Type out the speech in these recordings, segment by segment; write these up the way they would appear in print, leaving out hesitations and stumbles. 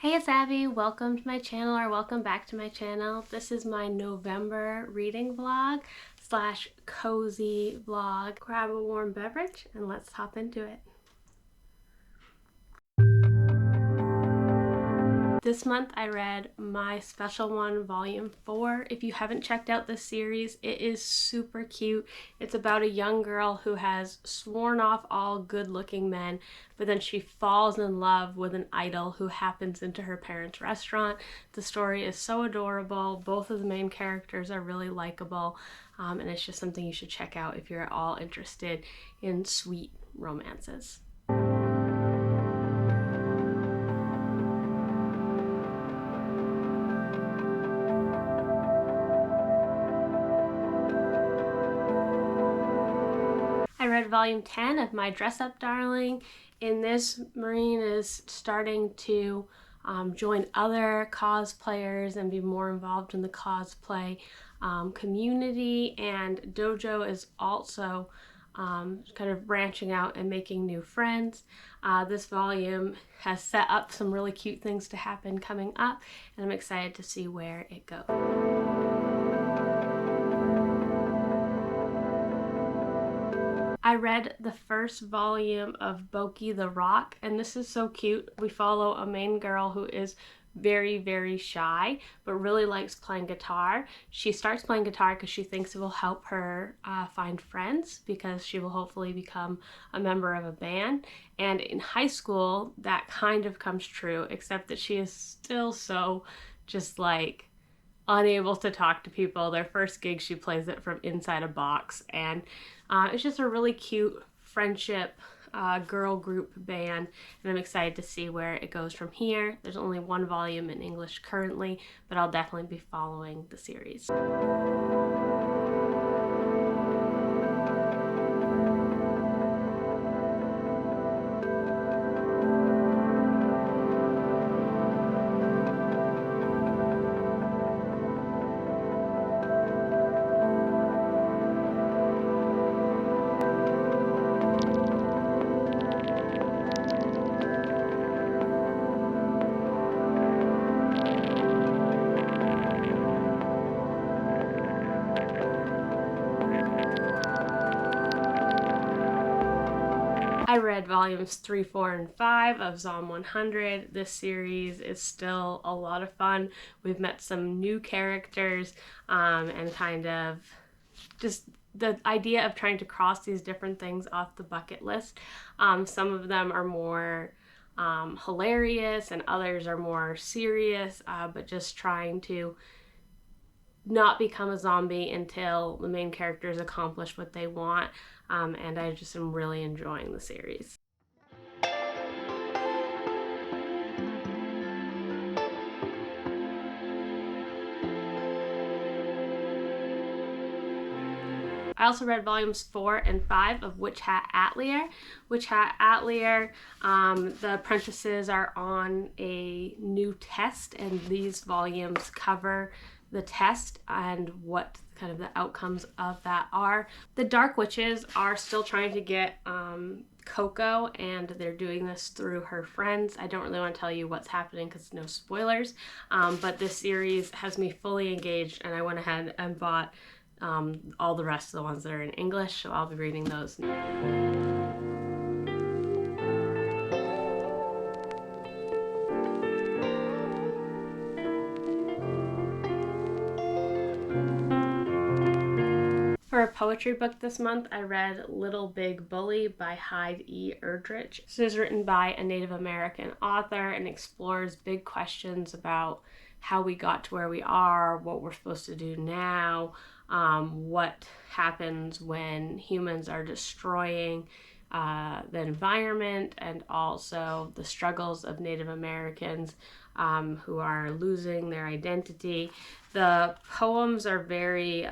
Hey, it's Abby. Welcome to my channel, or welcome back to my channel. This is my November reading vlog slash cozy vlog. Grab a warm beverage and let's hop into it. This month I read My Special One Volume 4. If you haven't checked out this series, it is super cute. It's about a young girl who has sworn off all good-looking men, but then she falls in love with an idol who happens into her parents' restaurant. The story is so adorable. Both of the main characters are really likable, and it's just something you should check out if you're at all interested in sweet romances. I read volume 10 of My Dress Up Darling. In this, Maureen is starting to join other cosplayers and be more involved in the cosplay community, and Dojo is also kind of branching out and making new friends. This volume has set up some really cute things to happen coming up, and I'm excited to see where it goes. I read the first volume of Boki the Rock, and this is so cute. We follow a main girl who is very shy, but really likes playing guitar. She starts playing guitar because she thinks it will help her find friends, because she will hopefully become a member of a band. And in high school, that kind of comes true, except that she is still so just like unable to talk to people. Their first gig, she plays it from inside a box, and it's just a really cute friendship girl group band, and I'm excited to see where it goes from here. There's only one volume in English currently, but I'll definitely be following the series. I read volumes 3, 4, and 5 of Zom 100. This series is still a lot of fun. We've met some new characters, and kind of just the idea of trying to cross these different things off the bucket list. Some of them are more hilarious, and others are more serious, but just trying to not become a zombie until the main characters accomplish what they want, and I just am really enjoying the series. I also read volumes 4 and 5 of Witch Hat Atelier. Witch Hat Atelier, the apprentices are on a new test, and these volumes cover the test and what kind of the outcomes of that are. The Dark Witches are still trying to get Coco, and they're doing this through her friends. I don't really want to tell you what's happening because no spoilers, but this series has me fully engaged, and I went ahead and bought all the rest of the ones that are in English, so I'll be reading those. For a poetry book this month, I read Little Big Bully by Hyde E. Erdrich. This is written by a Native American author and explores big questions about how we got to where we are, what we're supposed to do now, what happens when humans are destroying the environment, and also the struggles of Native Americans who are losing their identity. The poems are very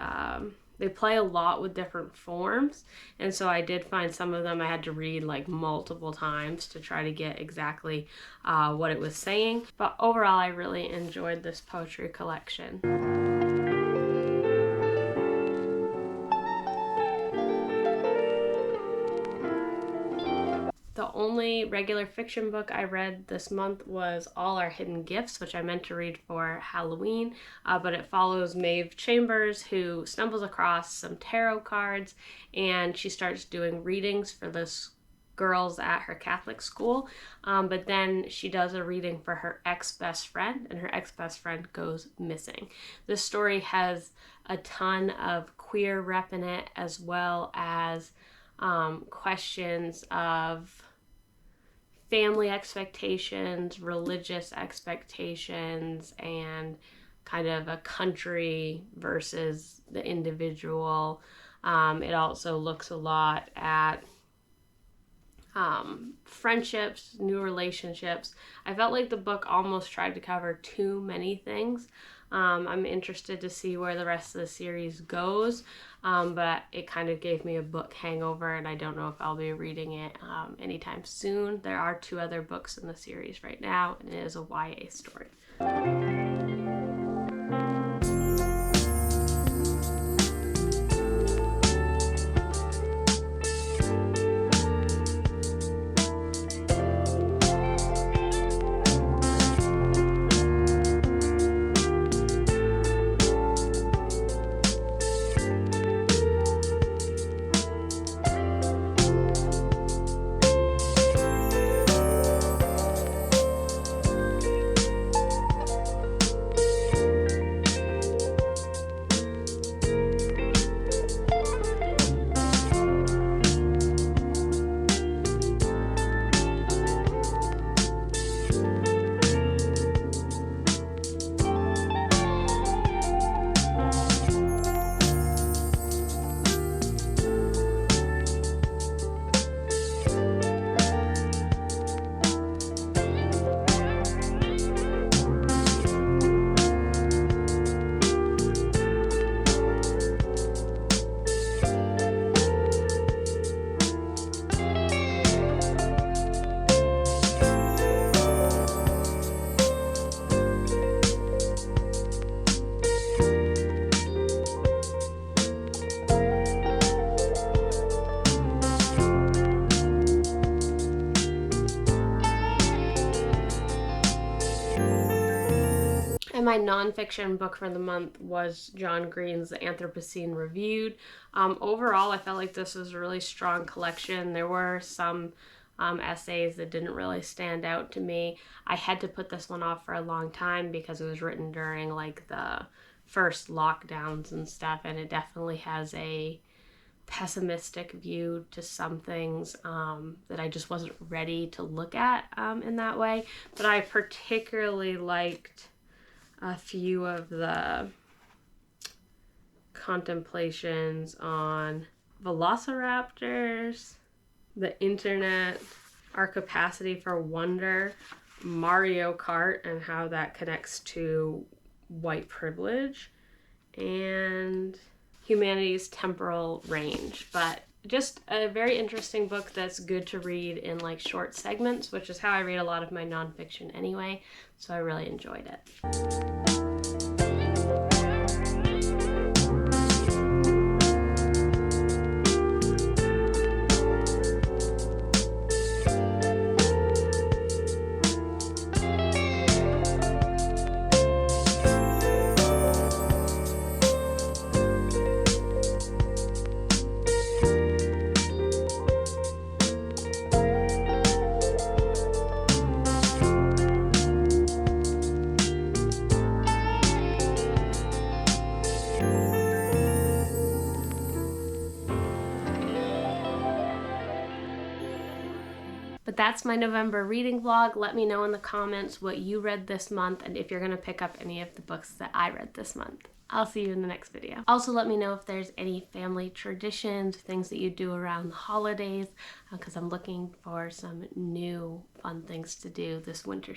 they play a lot with different forms, and so I did find some of them I had to read like multiple times to try to get exactly what it was saying. But overall, I really enjoyed this poetry collection. The only only regular fiction book I read this month was All Our Hidden Gifts, which I meant to read for Halloween, but it follows Maeve Chambers, who stumbles across some tarot cards, and she starts doing readings for this girls at her Catholic school, but then she does a reading for her ex-best friend, and her ex-best friend goes missing. This story has a ton of queer rep in it, as well as questions of family expectations, religious expectations, and kind of a country versus the individual. It also looks a lot at friendships, new relationships. I felt like the book almost tried to cover too many things. I'm interested to see where the rest of the series goes, but it kind of gave me a book hangover, and I don't know if I'll be reading it anytime soon. There are 2 other books in the series right now, and it is a YA story. And my nonfiction book for the month was John Green's The Anthropocene Reviewed. Overall, I felt like this was a really strong collection. There were some essays that didn't really stand out to me. I had to put this one off for a long time because it was written during like the first lockdowns and stuff, and it definitely has a pessimistic view to some things that I just wasn't ready to look at in that way. But I particularly liked a few of the contemplations on velociraptors, the internet, our capacity for wonder, Mario Kart and how that connects to white privilege, and humanity's temporal range. But just a very interesting book that's good to read in like short segments, which is how I read a lot of my nonfiction anyway, so I really enjoyed it. But that's my November reading vlog. Let me know in the comments what you read this month and if you're going to pick up any of the books that I read this month. I'll see you in the next video. Also, let me know if there's any family traditions, things that you do around the holidays, because I'm looking for some new fun things to do this winter season.